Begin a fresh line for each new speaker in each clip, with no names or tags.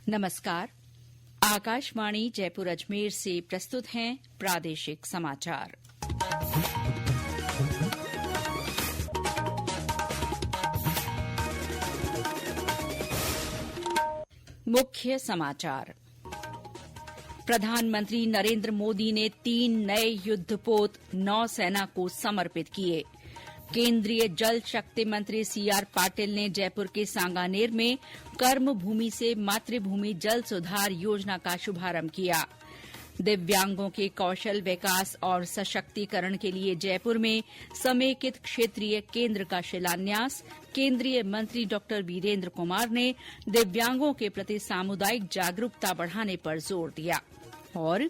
नमस्कार। आकाशवाणी जयपुर अजमेर से प्रस्तुत हैं प्रादेशिक समाचार। मुख्य समाचार। प्रधानमंत्री नरेंद्र मोदी ने 3 नए युद्धपोत नौसेना को समर्पित किए। केंद्रीय जल शक्ति मंत्री सीआर पाटिल ने जयपुर के सांगानेर में कर्मभूमि से मातृभूमि जल सुधार योजना का शुभारंभ किया। दिव्यांगों के कौशल विकास और सशक्तिकरण के लिए जयपुर में समेकित क्षेत्रीय केंद्र का शिलान्यास। केंद्रीय मंत्री डॉ वीरेंद्र कुमार ने दिव्यांगों के प्रति सामुदायिक जागरूकता बढ़ाने पर जोर दिया। और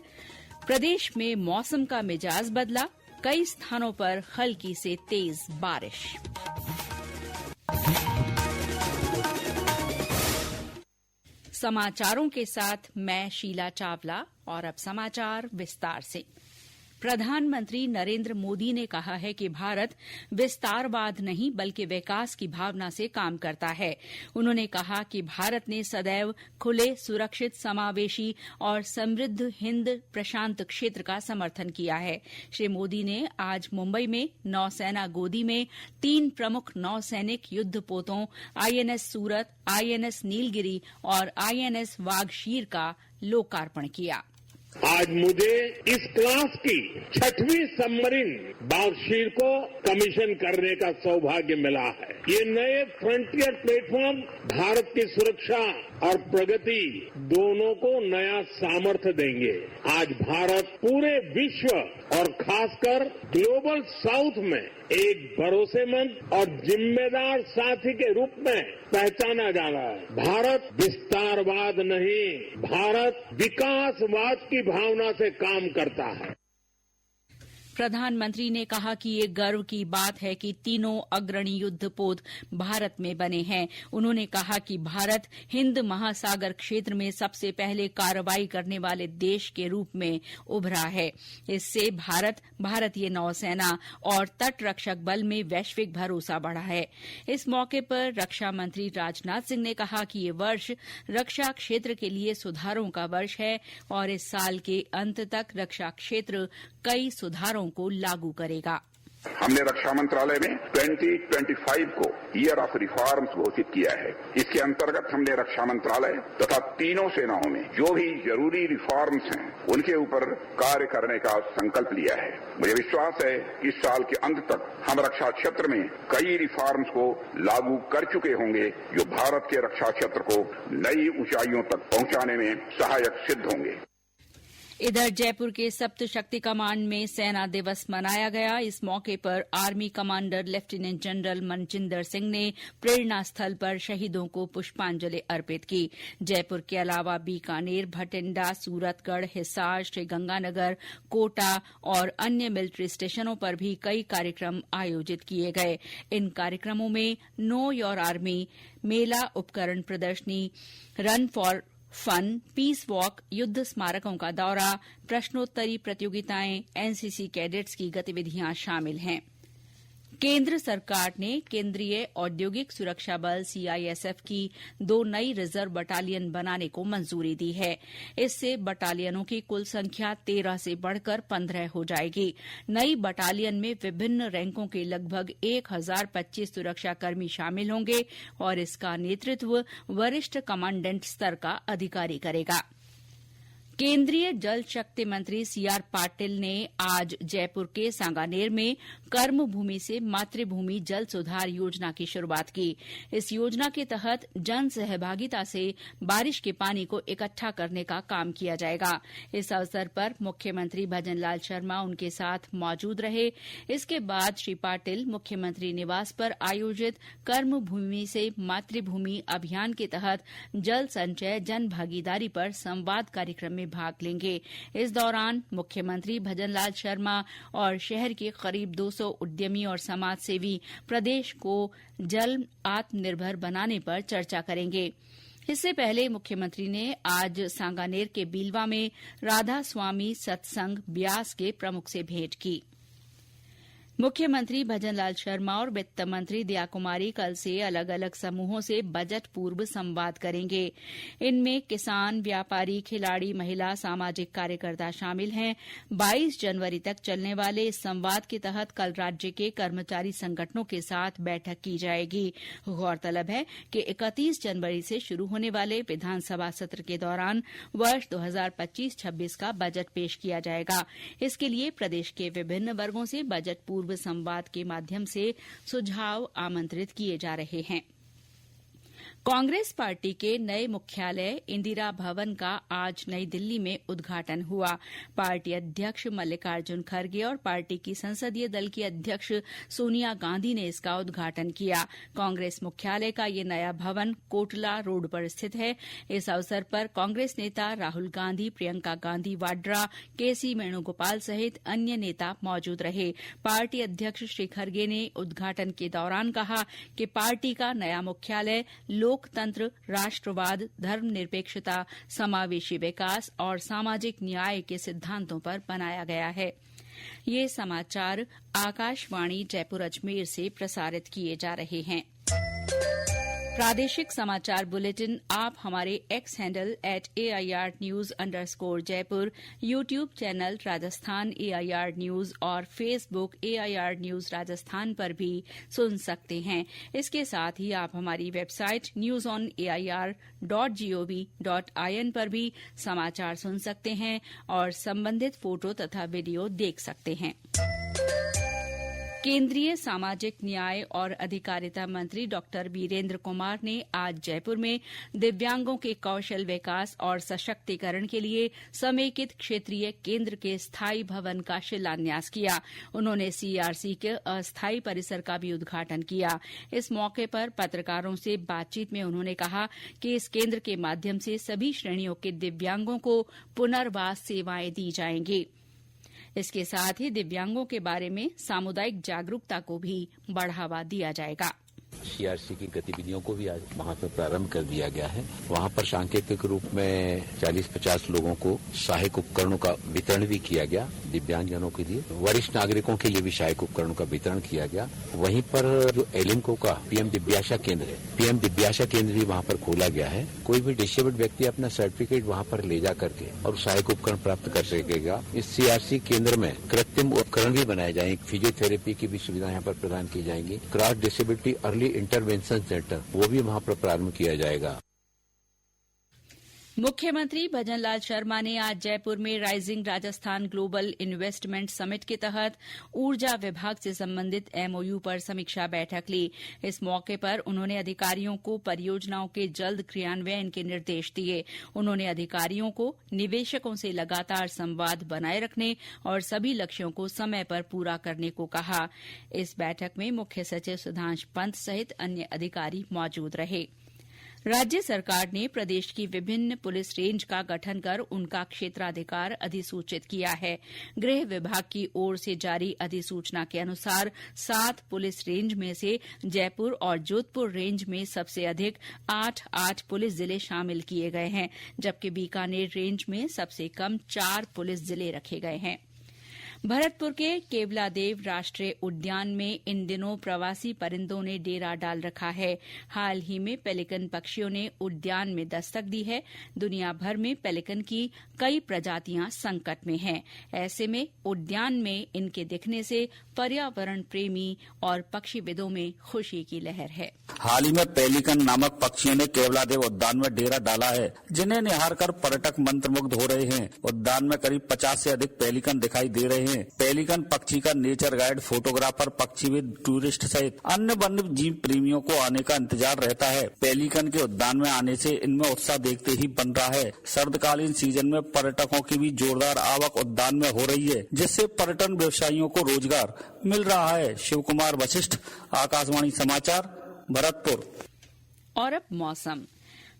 प्रदेश में मौसम का मिजाज बदला, कई स्थानों पर हल्की से तेज बारिश। समाचारों के साथ मैं शीला चावला और अब समाचार विस्तार से। प्रधानमंत्री नरेंद्र मोदी ने कहा है कि भारत विस्तारवाद नहीं बल्कि विकास की भावना से काम करता है। उन्होंने कहा कि भारत ने सदैव खुले, सुरक्षित, समावेशी और समृद्ध हिंद प्रशांत क्षेत्र का समर्थन किया है। श्री मोदी ने आज मुंबई में नौसेना गोदी में 3 प्रमुख नौसैनिक युद्धपोतों आईएनएस सूरत, आईएनएस नीलगिरी और आईएनएस वाघशीर का लोकार्पण किया।
आज मुझे इस क्लास की 6वीं सबमरीन वाघशीर को कमीशन करने का सौभाग्य मिला है। ये नए फ्रंटियर प्लेटफॉर्म भारत की सुरक्षा और प्रगति दोनों को नया सामर्थ्य देंगे। आज भारत पूरे विश्व और खासकर ग्लोबल साउथ में एक भरोसेमंद और जिम्मेदार साथी के रूप में पहचाना जा रहा है। भारत विस्तारवाद नहीं, भारत विकासवाद की भावना से काम करता है।
प्रधानमंत्री ने कहा कि ये गर्व की बात है कि तीनों अग्रणी युद्धपोत भारत में बने हैं। उन्होंने कहा कि भारत हिंद महासागर क्षेत्र में सबसे पहले कार्रवाई करने वाले देश के रूप में उभरा है। इससे भारतीय नौसेना और तट रक्षक बल में वैश्विक भरोसा बढ़ा है। इस मौके पर रक्षा मंत्री राजनाथ सिंह ने कहा कि ये वर्ष रक्षा क्षेत्र के लिए सुधारों का वर्ष है और इस साल के अंत तक रक्षा क्षेत्र कई सुधारों को लागू करेगा।
हमने रक्षा मंत्रालय में 2025 को ईयर ऑफ रिफॉर्म्स घोषित किया है। इसके अंतर्गत हमने रक्षा मंत्रालय तथा तीनों सेनाओं में जो भी जरूरी रिफॉर्म्स हैं उनके ऊपर कार्य करने का संकल्प लिया है। मुझे विश्वास है कि इस साल के अंत तक हम रक्षा क्षेत्र में कई रिफॉर्म्स को लागू कर चुके होंगे जो भारत के रक्षा क्षेत्र को नई ऊंचाइयों तक पहुंचाने में सहायक सिद्ध होंगे।
इधर जयपुर के सप्त शक्ति कमांड में सेना दिवस मनाया गया। इस मौके पर army commander lieutenant general Manjinder Singh ने प्रेरणा स्थल पर शहीदों को पुष्पांजलि अर्पित की। जयपुर के अलावा बीकानेर, भटिंडा, सूरतगढ़, हिसार, श्रीगंगानगर, कोटा और अन्य मिलिट्री स्टेशनों पर भी कई कार्यक्रम आयोजित किए गए। इन कार्यक्रमों में नो योर आर्मी, मेला उपकरण प्रदर्शनी, run for fun, peace walk, युद्ध स्मारकों का दौरा, प्रश्नोत्तरी प्रतियोगिताएं, एनसीसी कैडेट्स की गतिविधियां शामिल हैं। केंद्र सरकार ने केंद्रीय औद्योगिक सुरक्षा बल सीआईएसएफ की 2 नई रिजर्व बटालियन बनाने को मंजूरी दी है। इससे बटालियनों की कुल संख्या 13 से बढ़कर 15 हो जाएगी। नई बटालियन में विभिन्न रैंकों के लगभग 1025 सुरक्षाकर्मी शामिल होंगे और इसका नेतृत्व वरिष्ठ कमांडेंट स्तर का अधिकारी करेगा। केंद्रीय जल शक्ति मंत्री सीआर पाटिल ने आज जयपुर के सांगानेर में कर्मभूमि से मातृभूमि जल सुधार योजना की शुरूआत की। इस योजना के तहत जन सहभागिता से बारिश के पानी को इकट्ठा करने का काम किया जाएगा। इस अवसर पर मुख्यमंत्री भजनलाल शर्मा उनके साथ मौजूद रहे। इसके बाद श्री पाटिल मुख्यमंत्री निवास पर आयोजित कर्मभूमि से मातृभूमि अभियान के तहत जल संचय जन भागीदारी पर संवाद कार्यक्रम में भाग लेंगे। इस दौरान मुख्यमंत्री भजनलाल शर्मा और शहर के करीब 200 उद्यमी और समाजसेवी प्रदेश को जल आत्मनिर्भर बनाने पर चर्चा करेंगे। इससे पहले मुख्यमंत्री ने आज सांगानेर के बीलवा में राधा स्वामी सत्संग ब्यास के प्रमुख से भेंट की। मुख्यमंत्री भजनलाल शर्मा और वित्त मंत्री दया कुमारी कल से अलग अलग समूहों से बजट पूर्व संवाद करेंगे। इनमें किसान, व्यापारी, खिलाड़ी, महिला, सामाजिक कार्यकर्ता शामिल हैं। 22 जनवरी तक चलने वाले इस संवाद के तहत कल राज्य के कर्मचारी संगठनों के साथ बैठक की जाएगी। गौरतलब है कि 31 जनवरी से शुरू होने वाले विधानसभा सत्र के दौरान वर्ष 2025-26 का बजट पेश किया जाएगा। इसके लिए प्रदेश के विभिन्न वर्गों से बजट पूर्व संवाद के माध्यम से सुझाव आमंत्रित किए जा रहे हैं। कांग्रेस पार्टी के नए मुख्यालय इंदिरा भवन का आज नई दिल्ली में उद्घाटन हुआ। पार्टी अध्यक्ष मल्लिकार्जुन खड़गे और पार्टी की संसदीय दल की अध्यक्ष सोनिया गांधी ने इसका उद्घाटन किया। कांग्रेस मुख्यालय का ये नया भवन कोटला रोड पर स्थित है। इस अवसर पर कांग्रेस नेता राहुल गांधी, प्रियंका गांधी वाड्रा, केसी वेणुगोपाल सहित अन्य नेता मौजूद रहे। पार्टी अध्यक्ष श्री खड़गे ने उद्घाटन के दौरान कहा कि पार्टी का नया मुख्यालय लोकतंत्र, राष्ट्रवाद, धर्मनिरपेक्षता, समावेशी विकास और सामाजिक न्याय के सिद्धांतों पर बनाया गया है। ये समाचार आकाशवाणी जयपुर अजमेर से प्रसारित किए जा रहे हैं। प्रादेशिक समाचार बुलेटिन आप हमारे x handle @AIRnews_Jaipur, YouTube channel Rajasthan AIR news और फेसबुक AIR न्यूज राजस्थान पर भी सुन सकते हैं। इसके साथ ही आप हमारी वेबसाइट newsonair.gov.in पर भी समाचार सुन सकते हैं और संबंधित फोटो तथा वीडियो देख सकते हैं। केंद्रीय सामाजिक न्याय और अधिकारिता मंत्री डॉक्टर वीरेंद्र कुमार ने आज जयपुर में दिव्यांगों के कौशल विकास और सशक्तिकरण के लिए समेकित क्षेत्रीय केंद्र के स्थायी भवन का शिलान्यास किया। उन्होंने CRC के अस्थायी परिसर का भी उद्घाटन किया। इस मौके पर पत्रकारों से बातचीत में उन्होंने कहा कि इस केंद्र के माध्यम से सभी श्रेणियों के दिव्यांगों को पुनर्वास सेवाएं दी जाएंगी। इसके साथ ही दिव्यांगों के बारे में सामुदायिक जागरूकता को भी बढ़ावा दिया जाएगा।
CRC की गतिविधियों को भी आज वहां पर प्रारंभ कर दिया गया है। वहां पर सांकेतिक रूप में 40-50 लोगों को सहायक उपकरणों का वितरण भी किया गया। दिव्यांगजनों के लिए, वरिष्ठ नागरिकों के लिए भी सहायक उपकरणों का वितरण किया गया। वहीं पर जो एलिम्को का PM दिव्याशा केंद्र है, PM दिव्याशा केंद्र भी वहां पर खोला गया है। कोई भी डिसेबल्ड व्यक्ति अपना सर्टिफिकेट वहां पर ले जा करके और सहायक उपकरण प्राप्त कर सकेगा। इस CRC केंद्र में कृत्रिम उपकरण भी बनाए जाएंगे। फिजियोथेरेपी की भी सुविधा यहाँ पर प्रदान की जाएंगी। Cross disability early intervention centre वो भी वहां पर प्रारंभ किया जाएगा।
मुख्यमंत्री भजनलाल शर्मा ने आज जयपुर में rising Rajasthan global investment summit के तहत ऊर्जा विभाग से संबंधित MOU पर समीक्षा बैठक ली। इस मौके पर उन्होंने अधिकारियों को परियोजनाओं के जल्द क्रियान्वयन के निर्देश दिए। उन्होंने अधिकारियों को निवेशकों से लगातार संवाद बनाए रखने और सभी लक्ष्यों को समय पर पूरा करने को कहा। इस बैठक में मुख्य सचिव सुधांश पंत सहित अन्य अधिकारी मौजूद रहे। राज्य सरकार ने प्रदेश की विभिन्न पुलिस रेंज का गठन कर उनका क्षेत्राधिकार अधिसूचित किया है। गृह विभाग की ओर से जारी अधिसूचना के अनुसार 7 पुलिस रेंज में से जयपुर और जोधपुर रेंज में सबसे अधिक 8 पुलिस जिले शामिल किए गए हैं, जबकि बीकानेर रेंज में सबसे कम 4 पुलिस जिले रखे गए हैं। भरतपुर के केवलादेव राष्ट्रीय उद्यान में इन दिनों प्रवासी परिंदों ने डेरा डाल रखा है। हाल ही में पेलिकन पक्षियों ने उद्यान में दस्तक दी है। दुनिया भर में पेलिकन की कई प्रजातियां संकट में हैं। ऐसे में उद्यान में इनके दिखने से पर्यावरण प्रेमी और पक्षीविदों में खुशी की लहर है।
हाल ही में पेलिकन नामक पक्षियों ने केवलादेव उद्यान में डेरा डाला है, जिन्हें निहार कर पर्यटक मंत्रमुग्ध हो रहे हैं। उद्यान में करीब 50 से अधिक पेलिकन दिखाई दे रहे हैं। पेलिकन पक्षी का नेचर गाइड, फोटोग्राफर, पक्षीविद, टूरिस्ट सहित अन्य वन्य जीव प्रेमियों को आने का इंतजार रहता है। पेलिकन के उद्यान में आने से इनमें उत्साह देखते ही बन रहा है। सर्दकालीन सीजन में पर्यटकों की भी जोरदार आवक उद्यान में हो रही है, जिससे पर्यटन व्यवसायियों को रोजगार मिल रहा है। शिव कुमार वशिष्ठ, आकाशवाणी समाचार, भरतपुर।
और अब मौसम।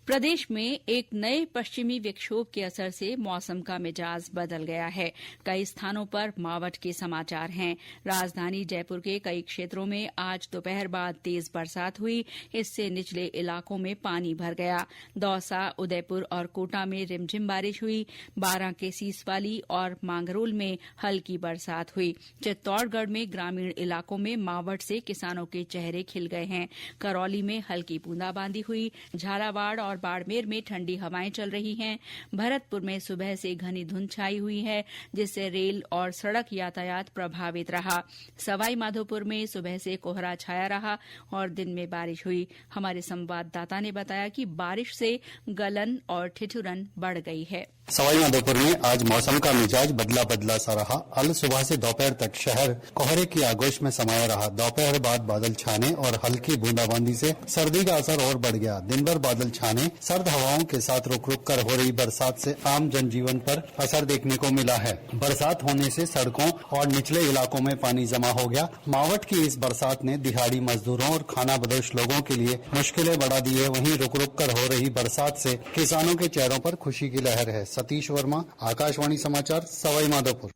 प्रदेश में एक नए पश्चिमी विक्षोभ के असर से मौसम का मिजाज बदल गया है। कई स्थानों पर मावठ के समाचार हैं। राजधानी जयपुर के कई क्षेत्रों में आज दोपहर बाद तेज बरसात हुई। इससे निचले इलाकों में पानी भर गया। दौसा, उदयपुर और कोटा में रिमझिम बारिश हुई। बारां के सीसवाली और मांगरोल में हल्की बरसात हुई। चित्तौड़गढ़ में ग्रामीण इलाकों में मावठ से किसानों के चेहरे खिल गए हैं। करौली में हल्की बूंदाबांदी हुई। झालावाड़ और बाड़मेर में ठंडी हवाएं चल रही हैं। भरतपुर में सुबह से घनी धुंध छाई हुई है, जिससे रेल और सड़क यातायात प्रभावित रहा। सवाईमाधोपुर में सुबह से कोहरा छाया रहा और दिन में बारिश हुई। हमारे संवाददाता ने बताया कि बारिश से गलन और ठिठुरन बढ़ गई है।
सवाईमाधोपुर में आज मौसम का मिजाज बदला बदला सा रहा। अल सुबह से दोपहर तक शहर कोहरे की आगोश में समाया रहा। दोपहर बाद बादल छाने और हल्की बूंदाबांदी से सर्दी का असर और बढ़ गया। दिन भर बादल छाने, सर्द हवाओं के साथ रुक रुक कर हो रही बरसात से आम जनजीवन पर असर देखने को मिला है। बरसात होने से सड़कों और निचले इलाकों में पानी जमा हो गया। मावठ की इस बरसात ने दिहाड़ी मजदूरों और खाना बदोश लोगों के लिए मुश्किलें बढ़ा दी है। वहीं रुक रुक कर हो रही बरसात से किसानों के चेहरों पर खुशी की लहर है। सतीश वर्मा, आकाशवाणी समाचार, सवाईमाधोपुर।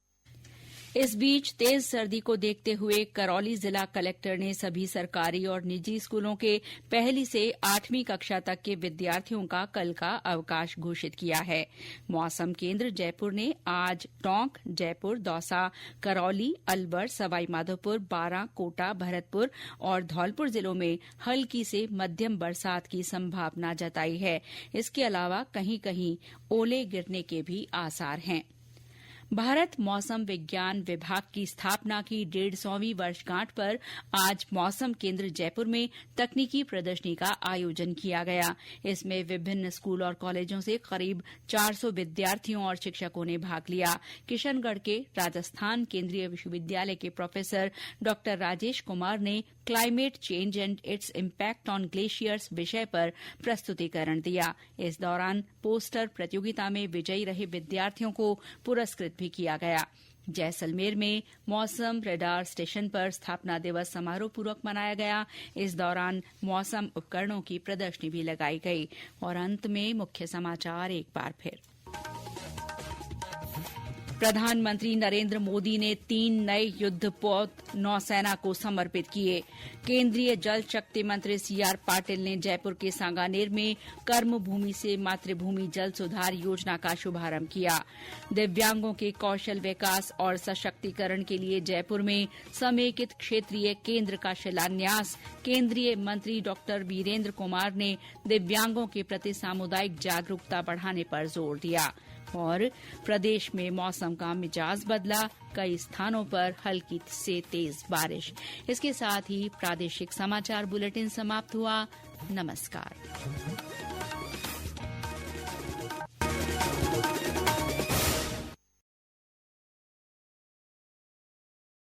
इस बीच तेज सर्दी को देखते हुए करौली जिला कलेक्टर ने सभी सरकारी और निजी स्कूलों के पहली से 8वीं कक्षा तक के विद्यार्थियों का कल का अवकाश घोषित किया है। मौसम केंद्र जयपुर ने आज टोंक, जयपुर, दौसा, करौली, अलवर, सवाईमाधोपुर, बारां, कोटा, भरतपुर और धौलपुर जिलों में हल्की से मध्यम बरसात की संभावना जताई है। इसके अलावा कहीं कहीं ओले गिरने के भी आसार हैं। भारत मौसम विज्ञान विभाग की स्थापना की 150वीं वर्षगांठ पर आज मौसम केंद्र जयपुर में तकनीकी प्रदर्शनी का आयोजन किया गया। इसमें विभिन्न स्कूल और कॉलेजों से करीब 400 विद्यार्थियों और शिक्षकों ने भाग लिया। किशनगढ़ के राजस्थान केंद्रीय विश्वविद्यालय के प्रोफेसर डॉ राजेश कुमार ने climate change and its impact on glaciers विषय पर प्रस्तुतिकरण दिया। इस दौरान पोस्टर प्रतियोगिता में विजयी रहे विद्यार्थियों को पुरस्कृत भी किया गया। जैसलमेर में मौसम रेडार स्टेशन पर स्थापना दिवस समारोह पूर्वक मनाया गया। इस दौरान मौसम उपकरणों की प्रदर्शनी भी लगाई गई। और अंत में मुख्य समाचार एक बार फिर। प्रधानमंत्री नरेंद्र मोदी ने 3 नए युद्धपोत नौसेना को समर्पित किए। केंद्रीय जल शक्ति मंत्री सीआर पाटिल ने जयपुर के सांगानेर में कर्मभूमि से मातृभूमि जल सुधार योजना का शुभारंभ किया। दिव्यांगों के कौशल विकास और सशक्तिकरण के लिए जयपुर में समेकित क्षेत्रीय केंद्र का शिलान्यास। केंद्रीय मंत्री डॉ वीरेंद्र कुमार ने दिव्यांगों के प्रति सामुदायिक जागरूकता बढ़ाने पर जोर दिया। और प्रदेश में मौसम का मिजाज बदला, कई स्थानों पर हल्की से तेज बारिश। इसके साथ ही प्रादेशिक समाचार बुलेटिन समाप्त हुआ। नमस्कार।